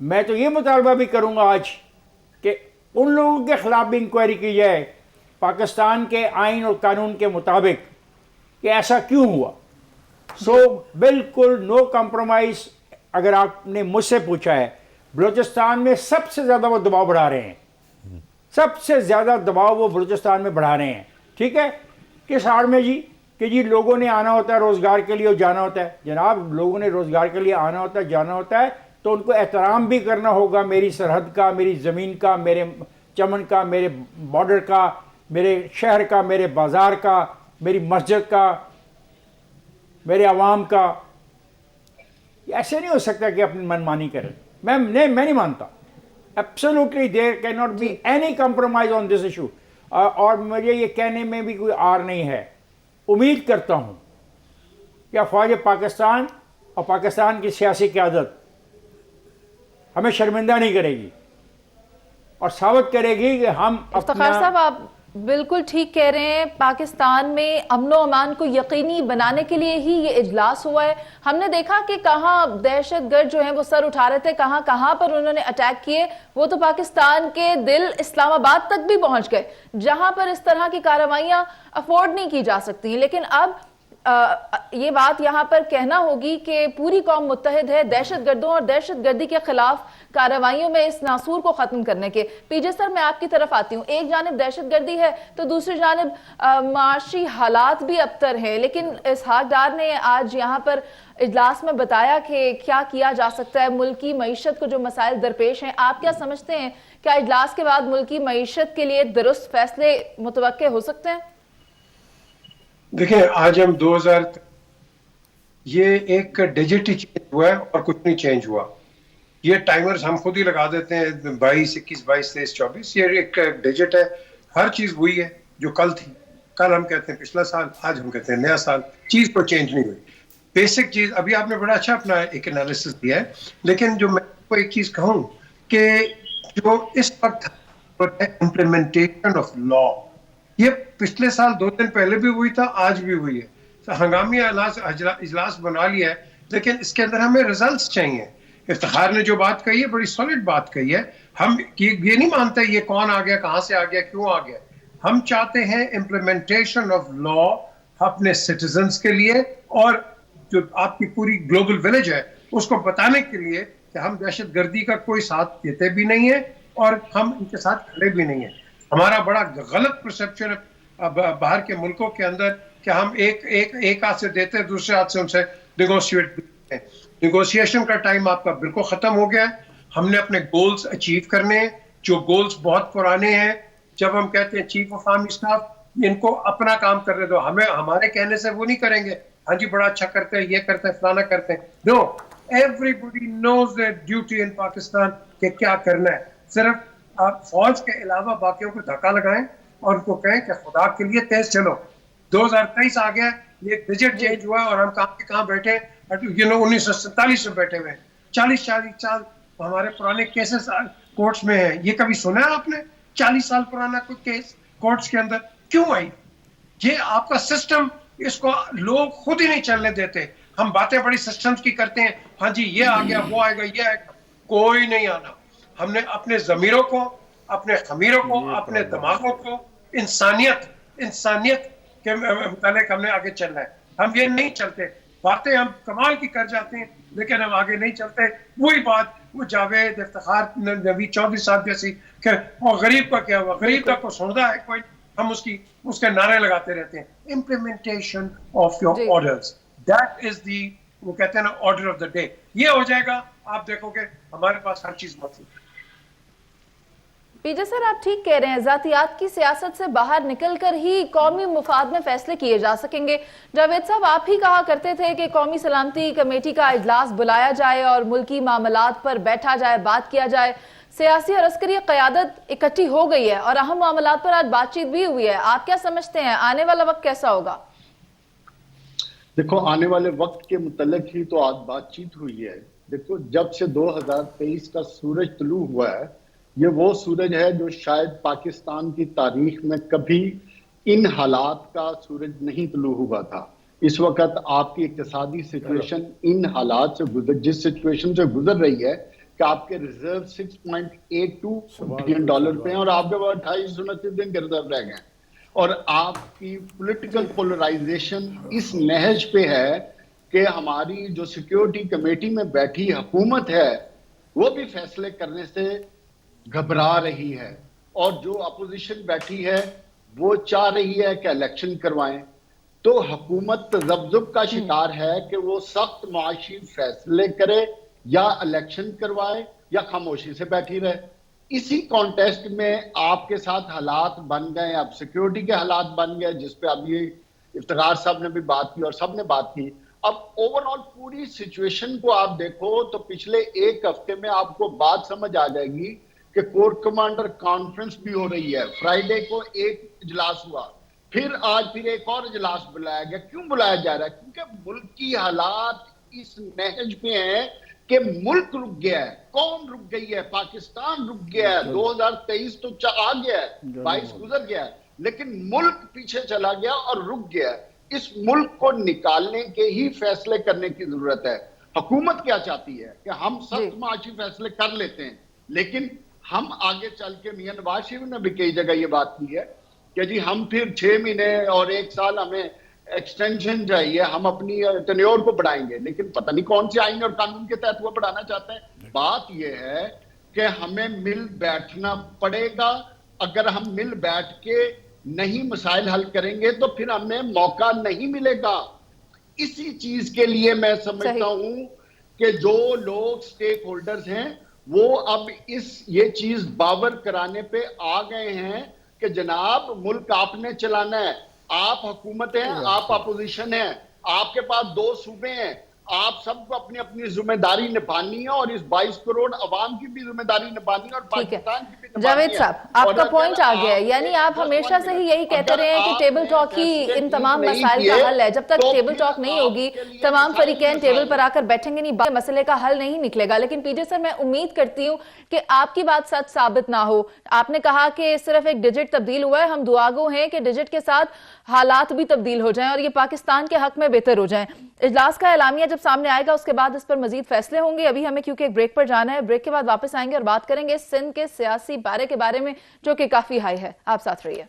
میں تو یہ مطالبہ بھی کروں گا آج کہ ان لوگوں کے خلاف بھی انکوائری کی جائے پاکستان کے آئین اور قانون کے مطابق کہ ایسا کیوں ہوا. سو بالکل نو کمپرومائز. اگر آپ نے مجھ سے پوچھا ہے بلوچستان میں سب سے زیادہ وہ دباؤ بڑھا رہے ہیں, سب سے زیادہ دباؤ وہ بلوچستان میں بڑھا رہے ہیں. ٹھیک ہے, کس آڑ میں جی کہ جی لوگوں نے آنا ہوتا ہے روزگار کے لیے اور جانا ہوتا ہے. جناب لوگوں نے روزگار کے لیے آنا ہوتا ہے جانا ہوتا ہے تو ان کو احترام بھی کرنا ہوگا میری سرحد کا, میری زمین کا, میرے چمن کا, میرے بارڈر کا, میرے شہر کا, میرے بازار کا, میری مسجد کا, میرے عوام کا. ایسے نہیں ہو سکتا کہ اپنی منمانی کریں. میں نہیں مانتا. Absolutely there can not be any compromise on this issue. اور مجھے یہ کہنے میں بھی کوئی آر نہیں ہے. امید کرتا ہوں کہ افواج پاکستان اور پاکستان کی سیاسی قیادت ہمیں شرمندہ نہیں کرے گی اور ثابت کرے گی کہ ہم افتخار صاحب آپ بالکل ٹھیک کہہ رہے ہیں. پاکستان میں امن و امان کو یقینی بنانے کے لیے ہی یہ اجلاس ہوا ہے. ہم نے دیکھا کہ کہاں دہشت گرد جو ہیں وہ سر اٹھا رہے تھے, کہاں پر انہوں نے اٹیک کیے. وہ تو پاکستان کے دل اسلام آباد تک بھی پہنچ گئے جہاں پر اس طرح کی کارروائیاں افورڈ نہیں کی جا سکتی. لیکن اب یہ بات یہاں پر کہنا ہوگی کہ پوری قوم متحد ہے دہشت گردوں اور دہشت گردی کے خلاف کارروائیوں میں اس ناسور کو ختم کرنے کے. پی جے سر میں آپ کی طرف آتی ہوں. ایک جانب دہشت گردی ہے تو دوسری جانب معاشی حالات بھی ابتر ہیں, لیکن اسحاق ڈار نے آج یہاں پر اجلاس میں بتایا کہ کیا کیا جا سکتا ہے. ملکی معیشت کو جو مسائل درپیش ہیں, آپ کیا سمجھتے ہیں کیا اجلاس کے بعد ملکی معیشت کے لیے درست فیصلے متوقع ہو سکتے ہیں؟ دیکھیں آج ہم 2000 یہ ایک ڈیجٹ ہی چینج ہوا ہے اور کچھ نہیں چینج ہوا. یہ ٹائمرز ہم خود ہی لگا دیتے ہیں 22 21 22 23 24. یہ ایک ڈیجٹ ہے. ہر چیز وہی ہے جو کل تھی. کل ہم کہتے ہیں پچھلا سال, آج ہم کہتے ہیں نیا سال. چیز کو چینج نہیں ہوئی. بیسک چیز ابھی آپ نے بڑا اچھا اپنا ایک انالیسس دیا ہے, لیکن جو میں کو ایک چیز کہوں کہ جو اس وقت امپلیمنٹیشن آف لا, یہ پچھلے سال 2 دن پہلے بھی ہوئی تھا, آج بھی ہوئی ہے. ہنگامی اجلاس بنا لیا ہے, لیکن اس کے اندر ہمیں ریزلٹس چاہیے. افتخار نے جو بات کہی ہے بڑی سالڈ بات کہی ہے. ہم یہ نہیں مانتے یہ کون آ گیا, کہاں سے آ گیا, کیوں آ گیا. ہم چاہتے ہیں امپلیمنٹیشن آف لا اپنے سٹیزنز کے لیے, اور جو آپ کی پوری گلوبل ولیج ہے اس کو بتانے کے لیے کہ ہم دہشت گردی کا کوئی ساتھ دیتے بھی نہیں ہیں اور ہم ان کے ساتھ کھڑے بھی نہیں ہیں. ہمارا بڑا غلط پرسپشن ہے باہر کے ملکوں کے اندر کہ ہم ایک ہاتھ سے دیتے ہیں, دوسرے ہاتھ سے ان سے نیگوشیٹ کرتے ہیں. نیگوشیشن کا ٹائم آپ کا بالکل ختم ہو گیا ہے. ہم نے اپنے گولز اچیو کرنے ہیں, جو گولز بہت پرانے ہیں. جب ہم کہتے ہیں چیف آف آرمی اسٹاف ان کو اپنا کام کرنے دو, ہمیں ہمارے کہنے سے وہ نہیں کریں گے. ہاں جی بڑا اچھا کرتے ہیں, یہ کرتے ہیں, فلانا کرتے ہیں. No, everybody knows their duty in Pakistan کہ کیا کرنا ہے. صرف آپ فوج کے علاوہ باقیوں کو دھکا لگائیں اور ان کو کہیں کہ خدا کے لیے تیز چلو. 2023 آ گیا, یہ بجٹ چینج ہوا اور ہم کہاں کے کہاں بیٹھے, 1947 میں بیٹھے ہوئے. 40 سال ہمارے پرانے کیسز کورٹس میں ہیں. یہ کبھی سنا ہے آپ نے 40 سال پرانا کوئی کیس کورٹس کے اندر کیوں آئی؟ یہ آپ کا سسٹم, اس کو لوگ خود ہی نہیں چلنے دیتے. ہم باتیں بڑی سسٹمز کی کرتے ہیں, ہاں جی یہ آ گیا, وہ آئے گا, یہ آئے گا. کوئی نہیں آنا. ہم نے اپنے ضمیروں کو, اپنے خمیروں کو, اپنے دماغوں کو انسانیت کے متعلق ہم نے آگے چلنا ہے. ہم یہ نہیں چلتے. باتیں ہم کمال کی کر جاتے ہیں لیکن ہم آگے نہیں چلتے. وہی بات وہ جاوید, افتخار, نوید چودھری صاحب جیسی کہ وہ غریب کا کیا ہوا, غریب کا کو سنتا ہے کوئی, ہم اس کے نعرے لگاتے رہتے ہیں. Implementation of your orders, that is the, وہ کہتے ہیں نا آرڈر آف دا ڈے. یہ ہو جائے گا, آپ دیکھو گے ہمارے پاس ہر چیز موجود ہے. پی جے سر آپ ٹھیک کہہ رہے ہیں, ذاتیات کی سیاست سے باہر نکل کر ہی قومی مفاد میں فیصلے کیے جا سکیں گے. جاوید صاحب آپ ہی کہا کرتے تھے کہ قومی سلامتی کمیٹی کا اجلاس بلایا جائے اور ملکی معاملات پر بیٹھا جائے, بات کیا جائے. سیاسی اور عسکری قیادت اکٹھی ہو گئی ہے اور اہم معاملات پر آج بات چیت بھی ہوئی ہے. آپ کیا سمجھتے ہیں آنے والا وقت کیسا ہوگا؟ دیکھو آنے والے وقت کے متعلق ہی تو آج بات چیت ہوئی ہے. دیکھو جب سے 2023 کا سورج طلوع ہوا ہے, یہ وہ سورج ہے جو شاید پاکستان کی تاریخ میں کبھی ان حالات کا سورج نہیں طلوع ہوا تھا. اس وقت آپ کی اقتصادی سچویشن ان حالات سے جس سچویشن سے گزر رہی ہے, کہ آپ کے ریزرو $6.82 بلین پہ ہیں اور آپ کے پاس 2829 دن کے ریزرو رہ گئے، اور آپ کی پولیٹیکل پولرائزیشن اس نہج پہ ہے کہ ہماری جو سیکیورٹی کمیٹی میں بیٹھی حکومت ہے وہ بھی فیصلے کرنے سے گھبرا رہی ہے، اور جو اپوزیشن بیٹھی ہے وہ چاہ رہی ہے کہ الیکشن کروائیں. تو حکومت تذبذب کا شکار ہے کہ وہ سخت معاشی فیصلے کرے یا الیکشن کروائے یا خاموشی سے بیٹھی رہے. اسی کانٹیسٹ میں آپ کے ساتھ حالات بن گئے، اب سیکیورٹی کے حالات بن گئے جس پہ اب یہ افتخار صاحب نے بھی بات کی اور سب نے بات کی. اب اوور آل پوری سچویشن کو آپ دیکھو تو پچھلے ایک ہفتے میں آپ کو بات سمجھ آ جائے گی کہ کور کمانڈر کانفرنس بھی ہو رہی ہے. فرائیڈے کو ایک اجلاس ہوا، پھر آج پھر ایک اور اجلاس بلایا گیا. کیوں بلایا جا رہا ہے؟ کیونکہ ملک کی حالات اس نہج پہ ہیں کہ ملک رک گیا ہے، قوم رک گئی ہے، پاکستان رک گیا ہے. 2023 تو آ گیا ہے، 22 گزر گیا ہے، لیکن ملک پیچھے چلا گیا اور رک گیا ہے. اس ملک کو نکالنے کے ہی فیصلے کرنے کی ضرورت ہے. حکومت کیا چاہتی ہے کہ ہم سخت معاشی فیصلے کر لیتے ہیں، لیکن ہم آگے چل کے میاں نواز شریف نے بھی کئی جگہ یہ بات کی ہے کہ جی ہم پھر 6 مہینے اور 1 سال ہمیں ایکسٹینشن چاہیے، ہم اپنی ٹینیور کو بڑھائیں گے. لیکن پتہ نہیں کون سے آئین اور قانون کے تحت وہ بڑھانا چاہتے ہیں. بات یہ ہے کہ ہمیں مل بیٹھنا پڑے گا. اگر ہم مل بیٹھ کے نہیں مسائل حل کریں گے تو پھر ہمیں موقع نہیں ملے گا. اسی چیز کے لیے میں سمجھتا ہوں کہ جو لوگ سٹیک ہولڈرز ہیں وہ اب یہ چیز باور کرانے پہ آ گئے ہیں کہ جناب ملک آپ نے چلانا ہے، آپ حکومت ہیں، آپ اپوزیشن ہیں، آپ کے پاس 2 صوبے ہیں، آپ سب کو اپنی اپنی ذمہ داری نبھانی ہے اور اس 22 کروڑ عوام کی بھی ذمہ داری نبھانی ہے اور پاکستان کی بھی نبھانی ہے. جاوید صاحب آپ کا پوائنٹ آ گیا ہے، یعنی آپ ہمیشہ سے ہی یہی کہتے رہے ہیں کہ ٹیبل ٹاک ہی ان تمام مسائل کا حل ہے. جب تک ٹیبل ٹاک نہیں ہوگی تمام فریقین ٹیبل پر آ کر بیٹھیں گے نہیں، مسئلے کا حل نہیں نکلے گا. لیکن پی جے سر میں امید کرتی ہوں کہ آپ کی بات سچ ثابت نہ ہو. آپ نے کہا کہ صرف ایک ڈیجٹ تبدیل ہوا ہے، ہم دعاگو ہیں کہ ڈیجٹ کے ساتھ حالات بھی تبدیل ہو جائیں اور یہ پاکستان کے حق میں بہتر ہو جائیں. اجلاس کا اعلامیہ جب سامنے آئے گا اس کے بعد اس پر مزید فیصلے ہوں گے. ابھی ہمیں کیونکہ ایک بریک پر جانا ہے، بریک کے بعد واپس آئیں گے اور بات کریں گے سندھ کے سیاسی بارے کے بارے میں جو کہ کافی ہائی ہے. آپ ساتھ رہیے.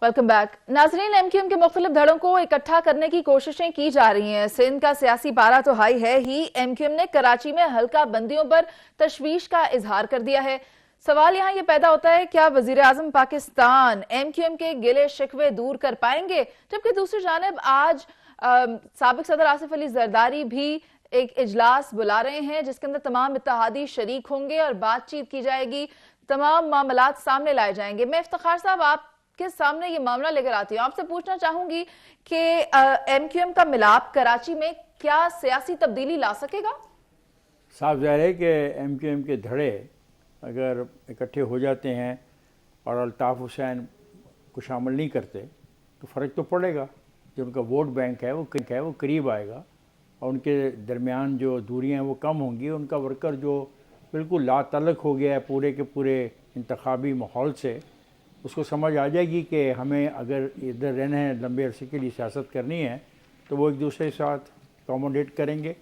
Welcome back. ناظرین، ایم کیو ایم کے مختلف دھڑوں کو اکٹھا کرنے کی کوششیں کی جا رہی ہیں. سندھ کا سیاسی پارہ تو ہائی ہے ہی. ایم کیو ایم نے کراچی میں حلقہ بندیوں پر تشویش کا اظہار کر دیا ہے. سوال یہاں یہ پیدا ہوتا ہے کیا وزیر اعظم پاکستان ایم کیو ایم کے گلے شکوے دور کر پائیں گے؟ جبکہ دوسری جانب آج سابق صدر آصف علی زرداری بھی ایک اجلاس بلا رہے ہیں جس کے اندر تمام اتحادی شریک ہوں گے اور بات چیت کی جائے گی، تمام معاملات سامنے لائے جائیں گے. میں افتخار صاحب آپ کے سامنے یہ معاملہ لے کر آتی ہوں. آپ سے پوچھنا چاہوں گی کہ ایم کیو ایم کا ملاپ کراچی میں کیا سیاسی تبدیلی لا سکے گا؟ صاف ظاہر ہے کہ ایم کیو ایم کے دھڑے اگر اکٹھے ہو جاتے ہیں اور الطاف حسین کو شامل نہیں کرتے تو فرق تو پڑے گا. جو ان کا ووٹ بینک ہے وہ قریب آئے گا اور ان کے درمیان جو دوریاں ہیں وہ کم ہوں گی. ان کا ورکر جو بالکل لا تعلق ہو گیا ہے پورے کے پورے انتخابی ماحول سے، اس کو سمجھ آ جائے گی کہ ہمیں اگر ادھر رہنا ہے، لمبے عرصے کے لیے سیاست کرنی ہے تو وہ ایک دوسرے کے ساتھ اکوموڈیٹ کریں گے.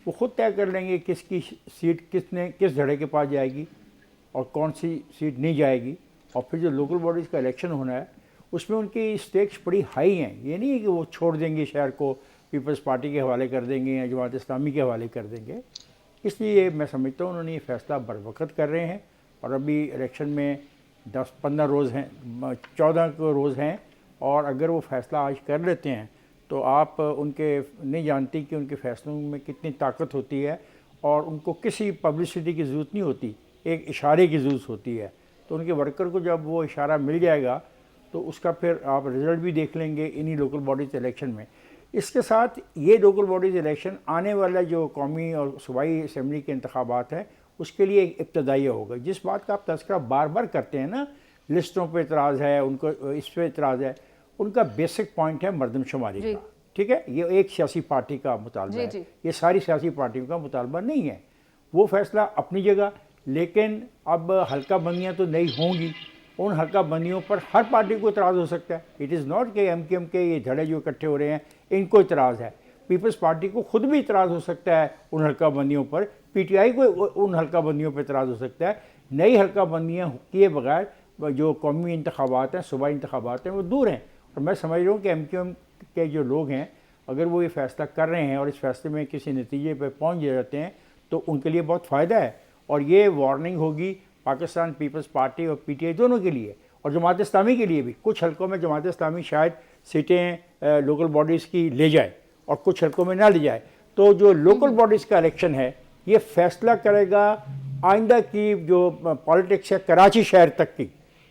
وہ خود طے کر لیں گے کس کی سیٹ کس دھڑے کے پاس جائے گی اور کون سی سیٹ نہیں جائے گی. اور پھر جو لوکل باڈیز کا الیکشن ہونا ہے اس میں ان کی اسٹیکس بڑی ہائی ہیں. یہ نہیں ہے کہ وہ چھوڑ دیں گے شہر کو پیپلز پارٹی کے حوالے کر دیں گے یا جماعت اسلامی کے حوالے کر دیں گے. اس لیے میں سمجھتا ہوں انہوں نے یہ فیصلہ بر وقت کر رہے ہیں. اور ابھی الیکشن میں 10-15 روز ہیں، 14 روز ہیں، اور اگر وہ فیصلہ آج کر لیتے ہیں تو آپ ان کے نہیں جانتی کہ ان کے فیصلوں میں کتنی طاقت ہوتی ہے اور ان کو کسی پبلسٹی کی ضرورت نہیں ہوتی، ایک اشارے کی ضرورت ہوتی ہے. تو ان کے ورکر کو جب وہ اشارہ مل جائے گا تو اس کا پھر آپ رزلٹ بھی دیکھ لیں گے انہی لوکل باڈیز الیکشن میں. اس کے ساتھ یہ لوکل باڈیز الیکشن آنے والا جو قومی اور صوبائی اسمبلی کے انتخابات ہیں اس کے لیے ایک ابتدائیہ ہوگا. جس بات کا آپ تذکرہ بار بار کرتے ہیں نا، لسٹوں پہ اعتراض ہے، ان کو اس پہ اعتراض ہے، ان کا بیسک پوائنٹ ہے مردم شماری کا. ٹھیک ہے، یہ ایک سیاسی پارٹی کا مطالبہ ہے، یہ ساری سیاسی پارٹیوں کا مطالبہ نہیں ہے. وہ فیصلہ اپنی جگہ، لیکن اب حلقہ بندیاں تو نہیں ہوں گی ان حلقہ بندیوں پر ہر پارٹی کو اعتراض ہو سکتا ہے. اٹ از ناٹ کہ ایم کیو ایم کے یہ دھڑے جو اکٹھے ہو رہے ہیں ان کو اعتراض ہے. پیپلز پارٹی کو خود بھی اعتراض ہو سکتا ہے ان حلقہ بندیوں پر, پی ٹی آئی کو ان حلقہ بندیوں پر اعتراض ہو سکتا ہے. نئی حلقہ بندیاں کیے بغیر جو قومی انتخابات ہیں, صوبائی انتخابات ہیں, وہ دور ہیں. اور میں سمجھ رہا ہوں کہ ایم کیو ایم کے جو لوگ ہیں اگر وہ یہ فیصلہ کر رہے ہیں اور اس فیصلے میں کسی نتیجے پہ پہنچ جاتے ہیں تو ان کے لیے بہت فائدہ ہے. اور یہ وارننگ ہوگی پاکستان پیپلز پارٹی اور پی ٹی آئی دونوں کے لیے, اور جماعت اسلامی کے لیے بھی. کچھ حلقوں میں جماعت اسلامی شاید سیٹیں لوکل باڈیز کی لے جائے اور کچھ حلقوں میں نہ لے جائے. تو جو لوکل باڈیز کا الیکشن ہے یہ فیصلہ کرے گا آئندہ کی جو پالیٹکس ہے کراچی شہر تک کی,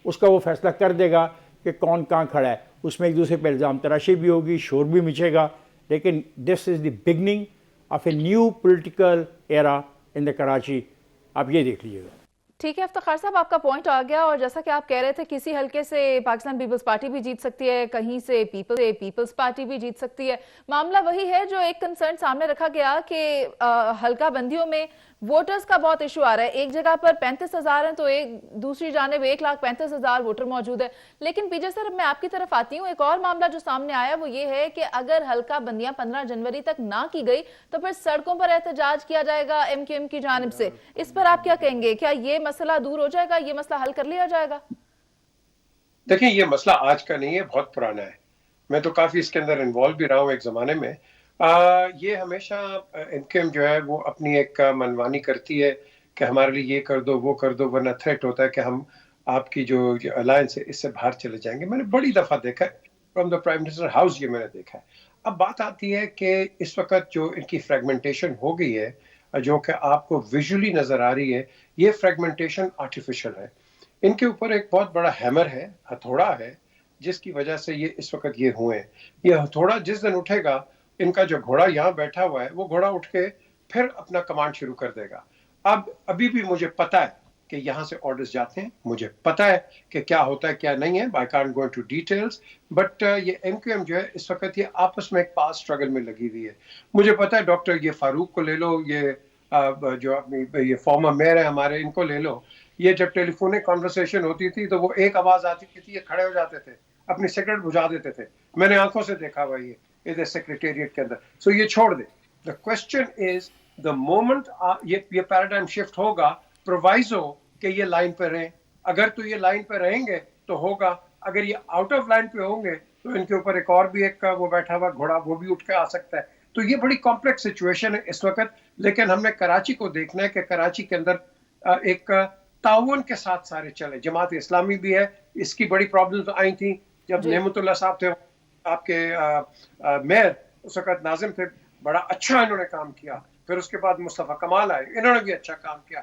اس کا وہ فیصلہ کر دے گا کہ کون کہاں کھڑا ہے. اس میں ایک دوسرے پہ الزام تراشی بھی ہوگی, شور بھی مچے گا, لیکن this is the beginning of a new political era in the Karachi. آپ یہ دیکھ لیجیے گا. ٹھیک ہے افتخار صاحب, آپ کا پوائنٹ آ گیا. اور جیسا کہ آپ کہہ رہے تھے کسی حلقے سے پاکستان پیپلز پارٹی بھی جیت سکتی ہے, کہیں سے پیپلز پارٹی بھی جیت سکتی ہے. معاملہ وہی ہے جو ایک کنسرن سامنے رکھا گیا کہ حلقہ بندیوں میں ووٹرز کا بہت ایشو آ رہا ہے. ایک جگہ پر 35,000 ہیں تو ایک دوسری جانب 1,35,000 ووٹر موجود ہے. لیکن پی جے سر میں آپ کی طرف آتی ہوں, ایک اور معاملہ جو سامنے آیا وہ یہ ہے کہ اگر حلقہ بندیاں 15 جنوری تک نہ کی گئی تو پھر سڑکوں پر احتجاج کیا جائے گا ایم کیو ایم کی جانب سے. اس پر آپ کیا کہیں گے؟ کیا یہ مسئلہ دور ہو جائے گا, یہ مسئلہ حل کر لیا جائے گا؟ دیکھیں یہ مسئلہ آج کا نہیں ہے, بہت پرانا ہے. میں تو کافی اس کے اندر انوالو بھی رہا ہوں ایک زمانے میں. یہ ہمیشہ ایم کیو ایم جو ہے وہ اپنی ایک منمانی کرتی ہے کہ ہمارے لیے یہ کر دو وہ کر دو, ورنہ تھریٹ ہوتا ہے کہ ہم آپ کی جو الائنس ہے اس سے باہر چلے جائیں گے. میں نے بڑی دفعہ دیکھا ہے from the prime minister house, یہ میں نے دیکھا ہے. اب بات آتی ہے کہ اس وقت جو ان کی فریگمنٹیشن ہو گئی ہے جو کہ آپ کو ویژولی نظر آ رہی ہے, یہ فریگمنٹیشن آرٹیفیشل ہے. ان کے اوپر ایک بہت بڑا ہیمر ہے, ہتھوڑا ہے, جس کی وجہ سے یہ اس وقت یہ ہوئے ہیں. یہ ہتھوڑا جس دن اٹھے گا, ان کا جو گھوڑا یہاں بیٹھا ہوا ہے وہ گھوڑا اٹھ کے پھر اپنا کمانڈ شروع کر دے گا. ابھی بھی مجھے پتا ہے کہ یہاں سے آرڈرز جاتے ہیں, مجھے پتا ہے کہ کیا ہوتا ہے کیا نہیں ہے. I can't go into details, but یہ ایم کیو ایم جو ہے اس وقت یہ آپس میں ایک پاس اسٹرگل میں لگی ہوئی ہے. مجھے پتا ہے ڈاکٹر یہ فاروق کو لے لو, یہ جو اپنی یہ فارمر میئر ہے ہمارے, ان کو لے لو. یہ جب ٹیلی فونک کانورسیشن ہوتی تھی تو وہ ایک آواز آتی تھی, یہ کھڑے ہو جاتے تھے, اپنی سگریٹ بجھا دیتے تھے. میں نے آنکھوں سے دیکھا ہوا یہ ادھر سیکریٹریٹ کے اندر. سو یہ چھوڑ دے. The question is the moment یہ پیراڈائم شفٹ ہوگا, پرووائزو کہ یہ لائن پہ رہیں. اگر تو یہ لائن پہ رہیں گے تو ہوگا, اگر یہ آؤٹ آف لائن پہ ہوں گے تو ان کے اوپر ایک اور بھی ایک وہ بیٹھا ہوا گھوڑا وہ بھی اٹھ کے آ سکتا ہے. تو یہ بڑی کمپلیکس سچویشن ہے اس وقت. لیکن ہم نے کراچی کو دیکھنا ہے کہ کراچی کے اندر ایک تعاون کے ساتھ سارے چلے. جماعت اسلامی بھی ہے, اس کی بڑی پرابلمز آئی تھیں جب نعمت اللہ صاحب تھے آپ کے میئر, اس وقت ناظم تھے, بڑا اچھا انہوں نے کام کیا. پھر اس کے بعد مصطفیٰ کمال آئے, انہوں نے بھی اچھا کام کیا.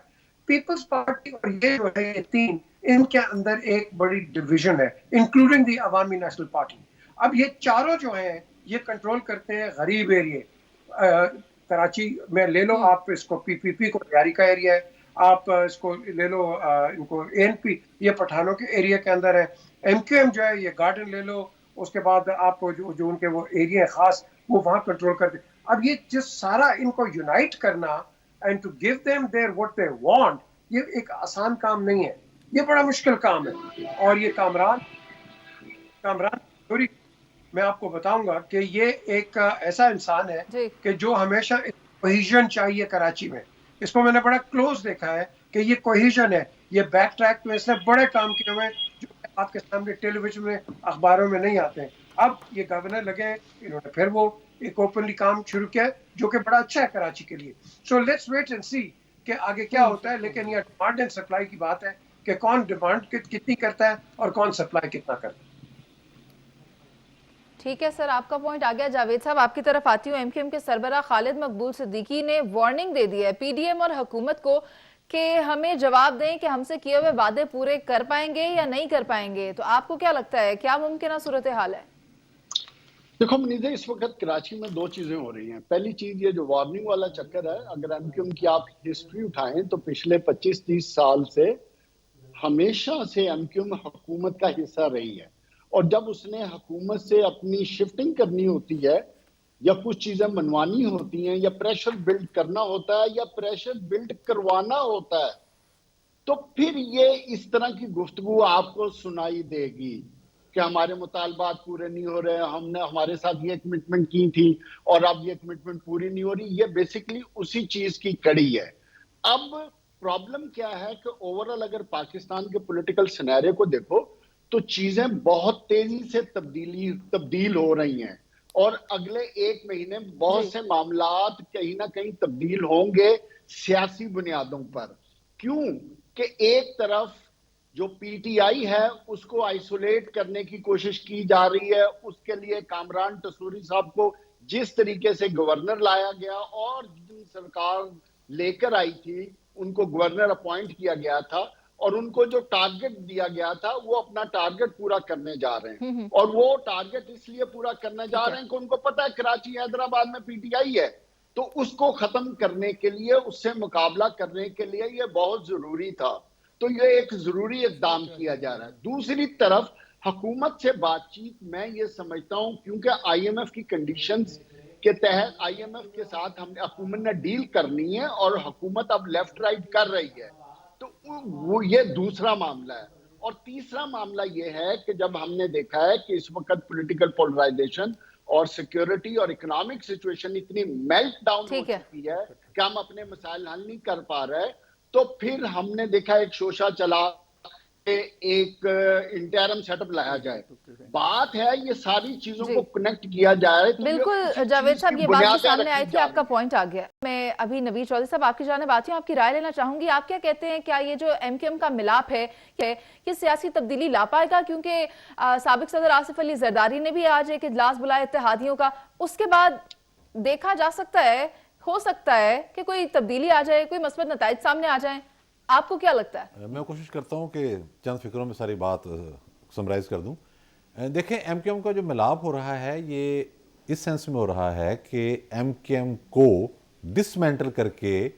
پیپلز پارٹی اور یہ جو ہے یہ تین, ان کے اندر ایک بڑی ڈویژن ہے, انکلوڈنگ دی عوامی نیشنل پارٹی. اب یہ چاروں جو ہیں یہ کنٹرول کرتے ہیں غریب ایریے. کراچی میں لے لو آپ اس کو, پی پی پی کو تیاری کا ایریا ہے, آپ اس کو لے لو ان کو اے این پی, یہ پٹھانوں کے ایریا کے اندر ہے. ایم کیو ایم جو ہے یہ گارڈن لے لو, اس کے بعد آپ جو ان کے وہ ایریا خاص وہ وہاں کنٹرول کرتے. اب یہ جس سارا ان کو یونائٹ کرنا and to give them their what they want, یہ ایک آسان کام نہیں ہے, یہ بڑا مشکل کام ہے. اور یہ کامران تھوڑی میں آپ کو بتاؤں گا کہ یہ ایک ایسا انسان ہے کہ جو ہمیشہ کوہیژن چاہیے کراچی میں. اس کو میں نے بڑا کلوز دیکھا ہے کہ یہ کوہیژن ہے. یہ بیک ٹریک میں اس نے بڑے کام کیے ہوئے جو آپ کے سامنے ٹیلی ویژن میں اخباروں میں نہیں آتے ہیں. اب یہ گورنر لگے, انہوں نے پھر وہ ایک اوپنلی کام شروع کیا جو کہ بڑا اچھا ہے کراچی کے لیے. سو لیٹس ویٹ اینڈ سی کہ آگے کیا ہوتا ہے. لیکن یہ ڈیمانڈ اینڈ سپلائی کی بات ہے کہ کون ڈیمانڈ کتنی کرتا ہے اور کون سپلائی کتنا کرتا ہے. ٹھیک ہے سر, آپ کا پوائنٹ آ گیا. جاوید صاحب آپ کی طرف آتی ہوں. ایم کیو ایم کے سربراہ خالد مقبول صدیقی نے وارننگ دے دی ہے پی ڈی ایم اور حکومت کو کہ ہمیں جواب دیں کہ ہم سے کیے ہوئے وعدے پورے کر پائیں گے یا نہیں کر پائیں گے. تو آپ کو کیا لگتا ہے, کیا ممکنہ صورتحال ہے؟ دیکھو منیزہ, اس وقت کراچی میں دو چیزیں ہو رہی ہیں. پہلی چیز یہ جو وارننگ والا چکر ہے, اگر ایم کیو ایم کی آپ ہسٹری اٹھائیں تو پچھلے 25-30 سال سے ہمیشہ سے ایم کیو ایم حکومت کا حصہ رہی ہے. اور جب اس نے حکومت سے اپنی شفٹنگ کرنی ہوتی ہے یا کچھ چیزیں منوانی ہوتی ہیں یا پریشر بلڈ کرنا ہوتا ہے یا پریشر بلڈ کروانا ہوتا ہے, تو پھر یہ اس طرح کی گفتگو آپ کو سنائی دے گی کہ ہمارے مطالبات پورے نہیں ہو رہے، ہم نے ہمارے ساتھ یہ کمٹمنٹ کی تھی اور اب یہ کمٹمنٹ پوری نہیں ہو رہی. یہ بیسیکلی اسی چیز کی کڑی ہے. اب پرابلم کیا ہے کہ اوورال اگر پاکستان کے پولیٹیکل سینیریو کو دیکھو تو چیزیں بہت تیزی سے تبدیل ہو رہی ہیں، اور اگلے ایک مہینے بہت سے معاملات کہیں نہ کہیں تبدیل ہوں گے سیاسی بنیادوں پر. کیوں کہ ایک طرف جو پی ٹی آئی ہے اس کو آئسولیٹ کرنے کی کوشش کی جا رہی ہے. اس کے لیے کامران ٹسوری صاحب کو جس طریقے سے گورنر لایا گیا اور جن سرکار لے کر آئی تھی ان کو گورنر اپوائنٹ کیا گیا تھا، اور ان کو جو ٹارگٹ دیا گیا تھا وہ اپنا ٹارگٹ پورا کرنے جا رہے ہیں. اور وہ ٹارگٹ اس لیے پورا کرنے جا رہے ہیں کہ ان کو پتہ ہے کراچی حیدرآباد میں پی ٹی آئی ہے، تو اس کو ختم کرنے کے لیے، اس سے مقابلہ کرنے کے لیے یہ بہت ضروری تھا. تو یہ ایک ضروری اقدام کیا جا رہا ہے. دوسری طرف حکومت سے بات چیت میں یہ سمجھتا ہوں کیونکہ آئی ایم ایف کی کنڈیشنز کے تحت آئی ایم ایف کے ساتھ حکومت نے ڈیل کرنی ہے، اور حکومت اب لیفٹ رائٹ کر رہی ہے، تو وہ یہ دوسرا معاملہ ہے. اور تیسرا معاملہ یہ ہے کہ جب ہم نے دیکھا ہے کہ اس وقت پولیٹیکل پولرائزیشن اور سیکیورٹی اور اکنامک سچویشن اتنی میلٹ ڈاؤن ہو چکی ہے کہ ہم اپنے مسائل حل نہیں کر پا رہے، تو پھر ہم نے دیکھا ایک شوشہ چلا کہ ایک انٹرم سیٹ اپ لایا جائے. بات ہے یہ ساری چیزوں کو کنیکٹ کیا جائے. بالکل جاوید صاحب، یہ بات جو سامنے آئی تھی آپ کا پوائنٹ آ گیا. میں ابھی نوید چودھری صاحب آپ کی جانب آتی ہوں، آپ کی رائے لینا چاہوں گی. آپ کیا کہتے ہیں، کیا یہ جو ایم کیو ایم کا ملاپ ہے یہ سیاسی تبدیلی لا پائے گا؟ کیونکہ سابق صدر آصف علی زرداری نے بھی آج ایک اجلاس بلایا اتحادیوں کا، اس کے بعد دیکھا جا سکتا ہے، ہو سکتا ہے کہ کوئی تبدیلی آ جائے، کوئی مثبت نتائج سامنے آ جائیں. آپ کو کیا لگتا ہے؟ میں کوشش کرتا ہوں کہ چند فکروں میں ساری بات سمرائز کر دوں. دیکھیں، ایم کیو ایم کا جو ملاپ ہو رہا ہے یہ اس سینس میں ہو رہا ہے کہ ایم کیو ایم کو ڈسمینٹل کر کے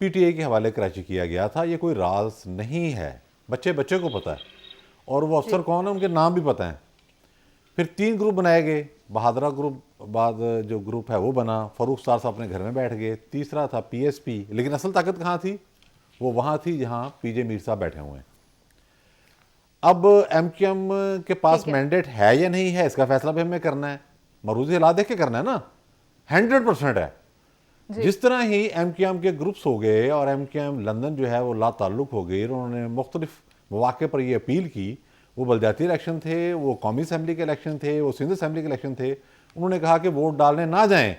پی ٹی آئی کے حوالے کراچی کیا گیا تھا. یہ کوئی راز نہیں ہے، بچے کو پتہ ہے، اور وہ افسر کون ہیں ان کے نام بھی پتہ ہیں. پھر 3 گروپ بنائے گئے. بہادرہ گروپ بعد جو گروپ ہے وہ بنا، فاروق سار صاحب اپنے گھر میں بیٹھ گئے. تیسرا تھا پی ایس پی، لیکن اصل طاقت کہاں تھی؟ وہ وہاں تھی جہاں پی جے میر صاحب بیٹھے ہوئے ہیں. اب ایم کیو ایم کے پاس مینڈیٹ ہے یا نہیں ہے، اس کا فیصلہ بھی ہمیں کرنا ہے. مروزی حالات دیکھ کے کرنا ہے نا. 100% ہے. جس طرح ہی ایم کیو ایم کے گروپس ہو گئے اور ایم کیو ایم لندن جو ہے وہ لا تعلق ہو گئی، انہوں نے مختلف مواقع پر یہ اپیل کی. وہ بلدیاتی الیکشن تھے، وہ قومی اسمبلی کے الیکشن تھے، وہ سندھ اسمبلی کے الیکشن تھے. انہوں نے کہا کہ ووٹ ڈالنے نہ جائیں.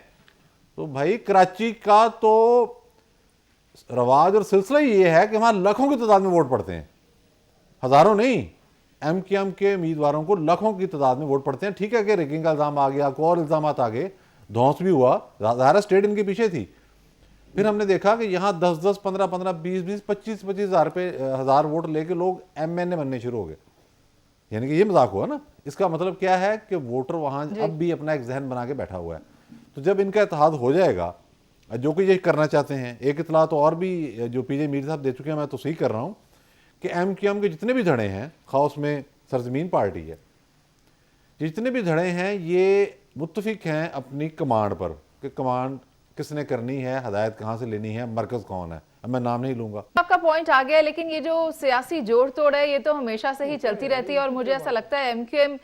تو بھائی کراچی کا تو رواج اور سلسلہ یہ ہے کہ وہاں لاکھوں کی تعداد میں ووٹ پڑتے ہیں، ہزاروں نہیں. ایم کیو ایم کے امیدواروں کو لاکھوں کی تعداد میں ووٹ پڑتے ہیں. ٹھیک ہے کہ ریگنگ کا الزام آ گیا، کوئی اور الزامات آ گئے، دھونس بھی ہوا، ظاہر اسٹیٹ ان کے پیچھے تھی. پھر ہم نے دیکھا کہ یہاں 10 15 20 25 ہزار ووٹ لے کے لوگ ایم این اے بننے شروع ہو گئے. یعنی کہ یہ مذاق ہوا نا. اس کا مطلب کیا ہے کہ ووٹر وہاں اب بھی اپنا ایک ذہن بنا کے بیٹھا ہوا ہے. تو جب ان کا اتحاد ہو جائے گا، جو کہ یہ کرنا چاہتے ہیں، ایک اطلاع تو اور بھی جو پی جے میر صاحب دے چکے ہیں، میں تو صحیح کر رہا ہوں کہ ایم کیو ایم کے جتنے بھی دھڑے ہیں، خاص میں سرزمین پارٹی ہے، جتنے بھی دھڑے ہیں یہ متفق ہیں اپنی کمانڈ پر کہ کمانڈ کس نے کرنی ہے، ہدایت کہاں سے لینی ہے، مرکز کون ہے. اب میں نام نہیں لوں گا. آپ کا پوائنٹ آ گیا، لیکن یہ جو سیاسی جوڑ توڑ ہے یہ تو ہمیشہ سے ہی چلتی رہتی ہے، اور مجھے ایسا لگتا ہے ایم کیو ایم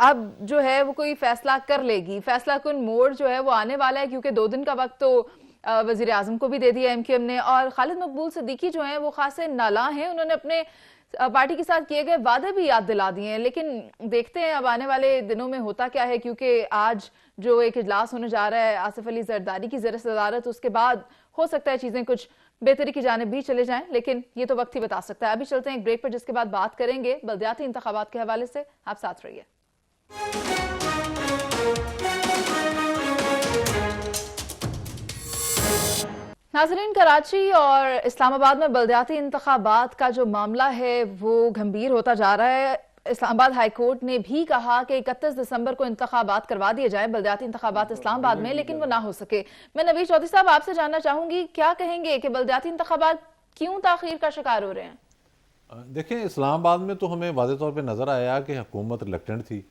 اب جو ہے وہ کوئی فیصلہ کر لے گی. فیصلہ کن موڑ جو ہے وہ آنے والا ہے، کیونکہ 2 دن کا وقت تو وزیر اعظم کو بھی دے دیا ایم کیو ایم نے. اور خالد مقبول صدیقی جو ہیں وہ خاصے نالاں ہیں، انہوں نے اپنے پارٹی کے ساتھ کیے گئے وعدے بھی یاد دلا دیے ہیں. لیکن دیکھتے ہیں اب آنے والے دنوں میں ہوتا کیا ہے، کیونکہ آج جو ایک اجلاس ہونے جا رہا ہے آصف علی زرداری کی زیر صدارت، اس کے بعد ہو سکتا ہے چیزیں کچھ بہتری کی جانب بھی چلے جائیں، لیکن یہ تو وقت ہی بتا سکتا ہے. ابھی چلتے ہیں ایک بریک پر، جس کے بعد بات کریں گے بلدیاتی انتخابات کے حوالے سے. آپ ساتھ رہیے. ناظرین، کراچی اور اسلام آباد میں بلدیاتی انتخابات کا جو معاملہ ہے وہ گھمبیر ہوتا جا رہا ہے. اسلام آباد ہائی کورٹ نے بھی کہا کہ 31 دسمبر کو انتخابات کروا دیے جائیں، بلدیاتی انتخابات اسلام آباد میں، لیکن وہ نہ ہو سکے. میں نوید چودھری صاحب آپ سے جاننا چاہوں گی، کیا کہیں گے کہ بلدیاتی انتخابات کیوں تاخیر کا شکار ہو رہے ہیں؟ دیکھیں، اسلام آباد میں تو ہمیں واضح طور پہ نظر آیا کہ حکومت ریلیکٹنٹ تھی،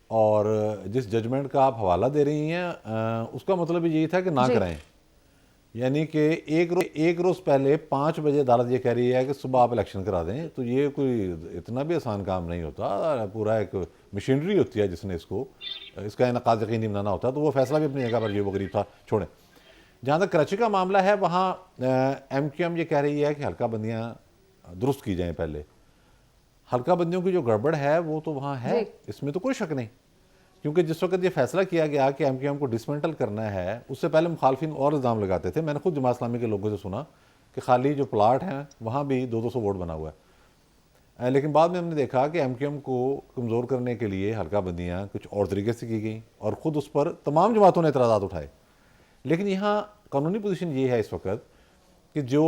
اور جس ججمنٹ کا آپ حوالہ دے رہی ہیں اس کا مطلب یہی تھا کہ نہ کرائیں. یعنی کہ ایک روز پہلے 5 بجے عدالت یہ کہہ رہی ہے کہ صبح آپ الیکشن کرا دیں، تو یہ کوئی اتنا بھی آسان کام نہیں ہوتا. پورا ایک مشینری ہوتی ہے جس نے اس کا انعقاد یقینی بنانا ہوتا ہے. تو وہ فیصلہ بھی اپنی جگہ پر یہ وہ غریب تھا. چھوڑیں. جہاں تک کراچی کا معاملہ ہے، وہاں ایم کیو ایم یہ کہہ رہی ہے کہ حلقہ بندیاں درست کی جائیں. پہلے حلقہ بندیوں کی جو گڑبڑ ہے وہ تو وہاں ہے، اس میں تو کوئی شک نہیں. کیونکہ جس وقت یہ فیصلہ کیا گیا کہ ایم کیو ایم کو ڈسمنٹل کرنا ہے، اس سے پہلے مخالفین اور الزام لگاتے تھے. میں نے خود جماعت اسلامی کے لوگوں سے سنا کہ خالی جو پلاٹ ہیں وہاں بھی 200 ووٹ بنا ہوا ہے. لیکن بعد میں ہم نے دیکھا کہ ایم کیو ایم کو کمزور کرنے کے لیے حلقہ بندیاں کچھ اور طریقے سے کی گئیں، اور خود اس پر تمام جماعتوں نے اعتراضات اٹھائے. لیکن یہاں قانونی پوزیشن یہ ہے اس وقت کہ جو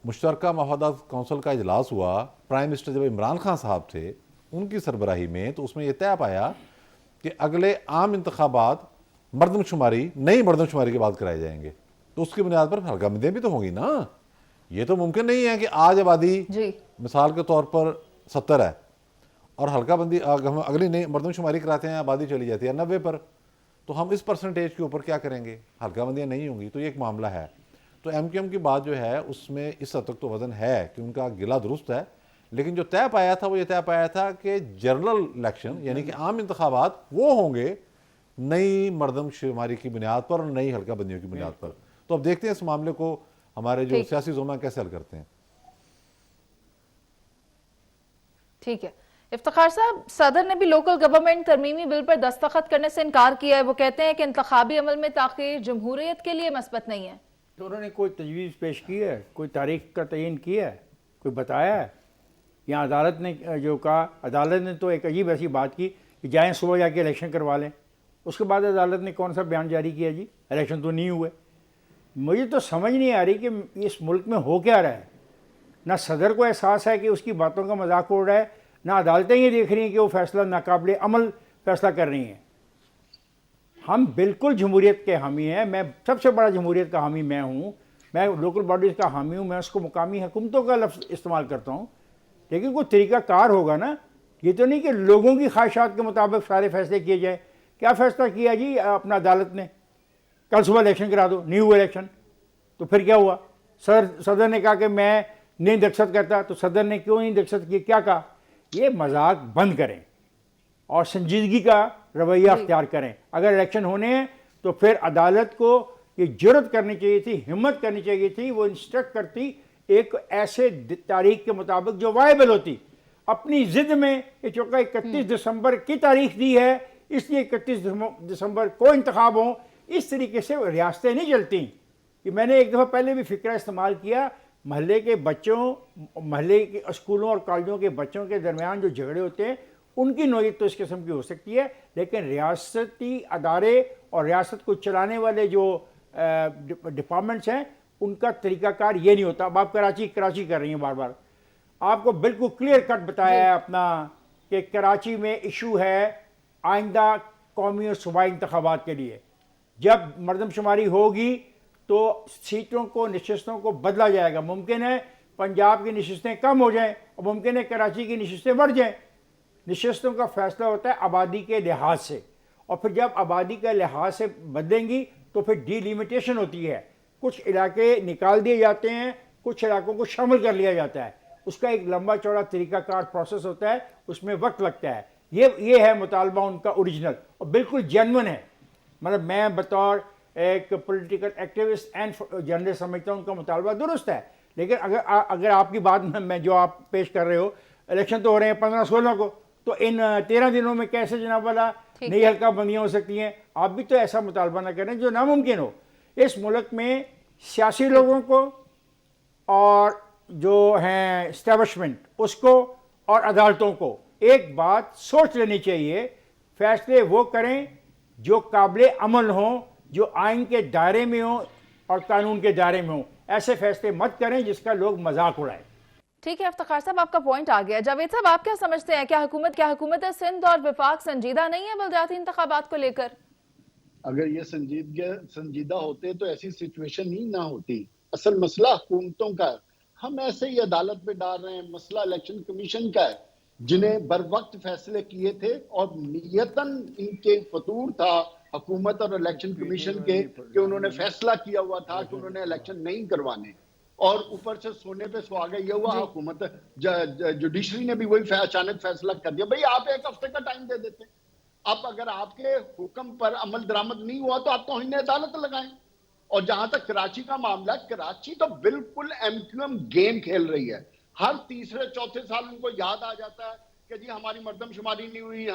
مشترکہ مفادات کونسل کا اجلاس ہوا، پرائم منسٹر جب عمران خان صاحب تھے ان کی سربراہی میں، تو اس میں یہ طے پایا کہ اگلے عام انتخابات مردم شماری، نئی مردم شماری کے بعد کرائے جائیں گے. تو اس کی بنیاد پر حلقہ بندیاں بھی تو ہوں گی نا. یہ تو ممکن نہیں ہے کہ آج آبادی مثال کے طور پر 70 ہے اور حلقہ بندی اگلی نئی مردم شماری کراتے ہیں، آبادی چلی جاتی ہے 90 پر، تو ہم اس پرسنٹیج کے اوپر کیا کریں گے؟ حلقہ بندیاں نہیں ہوں گی. تو یہ ایک معاملہ ہے. تو ایم کیو ایم کی بات جو ہے اس میں اس حد تک تو وزن ہے کہ ان کا گلہ درست ہے. لیکن جو طے پایا تھا وہ یہ طے پایا تھا کہ جنرل الیکشن یعنی کہ عام انتخابات وہ ہوں گے نئی مردم شماری کی بنیاد پر اور نئی حلقہ بندیوں کی بنیاد پر. تو اب دیکھتے ہیں اس معاملے کو ہمارے جو سیاسی زوما کیسے حل کرتے ہیں. ٹھیک ہے افتخار صاحب، صدر نے بھی لوکل گورنمنٹ ترمیمی بل پر دستخط کرنے سے انکار کیا ہے. وہ کہتے ہیں کہ انتخابی عمل میں تاخیر جمہوریت کے لیے مثبت نہیں ہے. تو انہوں نے کوئی تجویز پیش کی ہے؟ کوئی تاریخ کا تعین کیا ہے؟ کوئی بتایا ہے؟ یہاں عدالت نے جو کہا، عدالت نے تو ایک عجیب ایسی بات کی کہ جائیں صبح جا کے الیکشن کروا لیں. اس کے بعد عدالت نے کون سا بیان جاری کیا؟ جی الیکشن تو نہیں ہوئے. مجھے تو سمجھ نہیں آ رہی کہ اس ملک میں ہو کیا رہا ہے. نہ صدر کو احساس ہے کہ اس کی باتوں کا مذاق اڑ رہا ہے، نہ عدالتیں یہ دیکھ رہی ہیں کہ وہ فیصلہ ناقابل عمل فیصلہ کر رہی ہیں. ہم بالکل جمہوریت کے حامی ہیں. میں سب سے بڑا جمہوریت کا حامی میں ہوں. میں لوکل باڈیز کا حامی ہوں. میں اس کو مقامی حکومتوں کا لفظ استعمال کرتا ہوں. لیکن کوئی طریقہ کار ہوگا نا. یہ تو نہیں کہ لوگوں کی خواہشات کے مطابق سارے فیصلے کیے جائیں. کیا فیصلہ کیا جی اپنا عدالت نے؟ کل صبح الیکشن کرا دو، نہیں ہوا الیکشن. تو پھر کیا ہوا؟ صدر نے کہا کہ میں نہیں دستخط کرتا. تو صدر نے کیوں نہیں دستخط کیا؟ کیا کہا؟ یہ مذاق بند کریں اور سنجیدگی کا رویہ اختیار کریں. اگر الیکشن ہونے ہیں تو پھر عدالت کو یہ جرت کرنی چاہیے تھی، ہمت کرنی چاہیے تھی. وہ انسٹرکٹ کرتی ایک ایسے تاریخ کے مطابق جو وائبل ہوتی. اپنی ضد میں یہ چونکہ 31 دسمبر کی تاریخ دی ہے، اس لیے 31 دسمبر کو انتخاب ہوں. اس طریقے سے ریاستیں نہیں چلتی. کہ میں نے ایک دفعہ پہلے بھی فکرہ استعمال کیا، محلے کے بچوں، محلے کے اسکولوں اور کالجوں کے بچوں کے درمیان جو جھگڑے ہوتے ہیں ان کی نوعیت تو اس قسم کی ہو سکتی ہے، لیکن ریاستی ادارے اور ریاست کو چلانے والے جو ڈپارٹمنٹس ہیں ان کا طریقہ کار یہ نہیں ہوتا. اب آپ کراچی کر رہی ہیں بار بار. آپ کو بالکل کلیئر کٹ بتایا ہے اپنا کہ کراچی میں ایشو ہے آئندہ قومی اور صوبائی انتخابات کے لیے. جب مردم شماری ہوگی تو سیٹوں کو، نشستوں کو بدلا جائے گا. ممکن ہے پنجاب کی نشستیں کم ہو جائیں اور ممکن ہے کراچی کی نشستیں بڑھ جائیں. نشستوں کا فیصلہ ہوتا ہے آبادی کے لحاظ سے، اور پھر جب آبادی کے لحاظ سے بدلیں گی تو پھر ڈی لیمیٹیشن ہوتی ہے. کچھ علاقے نکال دیے جاتے ہیں، کچھ علاقوں کو شامل کر لیا جاتا ہے. اس کا ایک لمبا چوڑا طریقہ کار پروسیس ہوتا ہے، اس میں وقت لگتا ہے. یہ ہے مطالبہ ان کا اوریجنل اور بالکل جینون ہے. مطلب میں بطور ایک پولیٹیکل ایکٹیوسٹ اینڈ جرنلسٹ سمجھتا ہوں ان کا مطالبہ درست ہے. لیکن اگر آپ کی بات میں جو آپ پیش کر رہے ہو، الیکشن تو ہو رہے ہیں 15-16 کو، تو ان 13 دنوں میں کیسے جناب والا نئی حلقہ بندیاں ہو سکتی ہیں؟ آپ بھی تو ایسا مطالبہ نہ کریں جو ناممکن ہو. اس ملک میں سیاسی لوگوں کو اور جو ہیں اسٹیبلشمنٹ اس کو اور عدالتوں کو ایک بات سوچ لینی چاہیے. فیصلے وہ کریں جو قابل عمل ہوں، جو آئین کے دائرے میں ہوں اور قانون کے دائرے میں ہوں. ایسے فیصلے مت کریں جس کا لوگ مذاق اڑائیں. ٹھیک ہے افتخار صاحب، آپ کا پوائنٹ آ گیا. جاوید صاحب، آپ کیا سمجھتے ہیں؟ کیا حکومت سندھ اور وفاق سنجیدہ نہیں ہے بلدیاتی انتخابات کو لے کر؟ اگر یہ سنجیدہ ہوتے تو ایسی سچویشن ہی نہ ہوتی. اصل مسئلہ حکومتوں کا ہے. ہم ایسے ہی عدالت پہ ڈال رہے ہیں. مسئلہ الیکشن کمیشن کا ہے جنہیں بر وقت فیصلے کیے تھے اور نیتاً ان کے فطور تھا حکومت اور الیکشن کمیشن کے کہ انہوں نے فیصلہ کیا ہوا تھا کہ انہوں نے الیکشن نہیں کروانے، اور اوپر سے سونے پہ سہاگا یہ ہوا حکومت جوڈیشری نے بھی وہی اچانک فیصلہ کر دیا. بھئی آپ ایک ہفتے کا ٹائم دے دیتے، اب اگر آپ کے حکم پر عمل درآمد نہیں ہوا تو آپ توہین عدالت لگائیں. اور جہاں تک کراچی کا معاملہ، کراچی تو بالکل ایم کیو ایم گیم کھیل رہی ہے. ہر تیسرے چوتھے سال ان کو یاد آ جاتا ہے کہ جی ہماری مردم شماری نہیں ہوئی،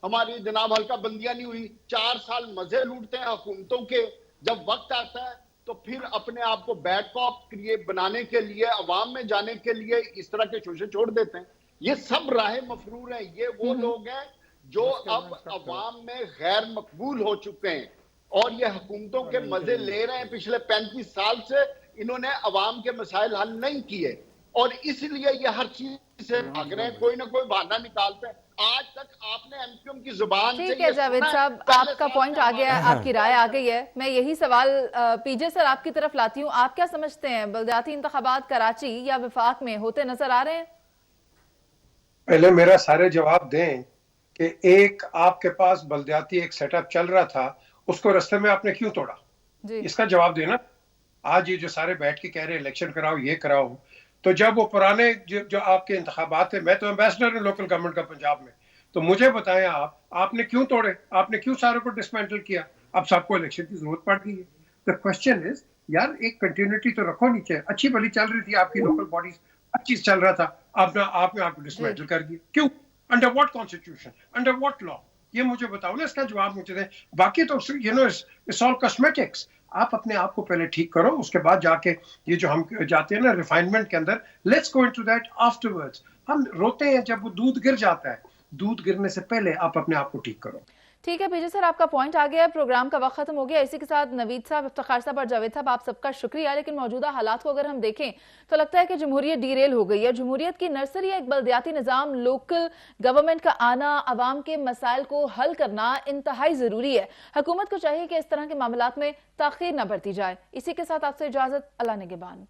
ہماری جناب حلقہ بندیاں نہیں ہوئی. 4 سال مزے لوٹتے ہیں حکومتوں کے، جب وقت آتا ہے تو پھر اپنے آپ کو بیڈ کاپ بنانے کے لیے، عوام میں جانے کے لیے اس طرح کے شوشے چھوڑ دیتے ہیں. یہ سب راہ مفرور ہیں. یہ وہ لوگ ہیں جو اب عوام میں غیر مقبول ہو چکے ہیں اور یہ حکومتوں کے مزے لے رہے ہیں. پچھلے 35 سال سے انہوں نے عوام کے مسائل حل نہیں کیے اور اس لیے یہ ہر چیز سے بھاگ رہے ہیں، کوئی نہ کوئی بہانہ نکالتے ہیں. آج تک آپ نے ایم کیو ایم کی زبان سے ٹھیک ہے جاوید صاحب، آپ کا پوائنٹ آ گیا ہے، آپ کی رائے آ گئی ہے. میں یہی سوال پی جے سر آپ کی طرف لاتی ہوں. آپ کیا سمجھتے ہیں، بلدیاتی انتخابات کراچی یا وفاق میں ہوتے نظر آ رہے ہیں؟ پہلے میرا سارے جواب دیں کہ ایک آپ کے پاس بلدیاتی ایک سیٹ اپ چل رہا تھا، اس کو رستے میں آپ نے کیوں توڑا؟ اس کا جواب دینا. آج یہ جو سارے بیٹھ کے کہہ رہے الیکشن کراؤ، یہ کراؤ، تو جب وہ پرانے جو آپ کے انتخابات تھے، میں تو ایمبیسڈر ہوں لوکل گورنمنٹ کا پنجاب میں، تو مجھے بتائیں آپ نے کیوں توڑے؟ آپ نے کیوں سارے کو ڈسمینٹل کیا؟ اب سب کو الیکشن کی ضرورت پڑ گئی ہے. دا کوسچن از یار ایک کنٹینیوٹی تو رکھو نیچے. اچھی بھلی چل رہی تھی آپ کی لوکل باڈیز، اچھی چل رہا تھا، آپ نے آپ کو ڈسمینٹل کر دیا. کیوں؟ Under what constitution, under what law? یہ مجھے بتاؤ نا، اس کا جواب مجھے دیں. باقی تو اٹس آل کاسمیٹکس. آپ اپنے آپ کو پہلے ٹھیک کرو، اس کے بعد جا کے یہ جو ہم جاتے ہیں نا ریفائنمنٹ کے اندر، لیٹس گو انٹو دیٹ آفٹرورڈز. ہم روتے ہیں جب وہ دودھ گر جاتا ہے، دودھ گرنے سے پہلے آپ اپنے آپ کو ٹھیک کرو. ٹھیک ہے پی جے سر، آپ کا پوائنٹ آ گیا ہے. پروگرام کا وقت ختم ہو گیا. اسی کے ساتھ نوید صاحب، افتخار صاحب اور جاوید صاحب، آپ سب کا شکریہ. لیکن موجودہ حالات کو اگر ہم دیکھیں تو لگتا ہے کہ جمہوریت ڈی ریل ہو گئی ہے. جمہوریت کی نرسری ایک بلدیاتی نظام، لوکل گورنمنٹ کا آنا، عوام کے مسائل کو حل کرنا انتہائی ضروری ہے. حکومت کو چاہیے کہ اس طرح کے معاملات میں تاخیر نہ برتی جائے. اسی کے ساتھ آپ سے اجازت، اللہ نگہبان.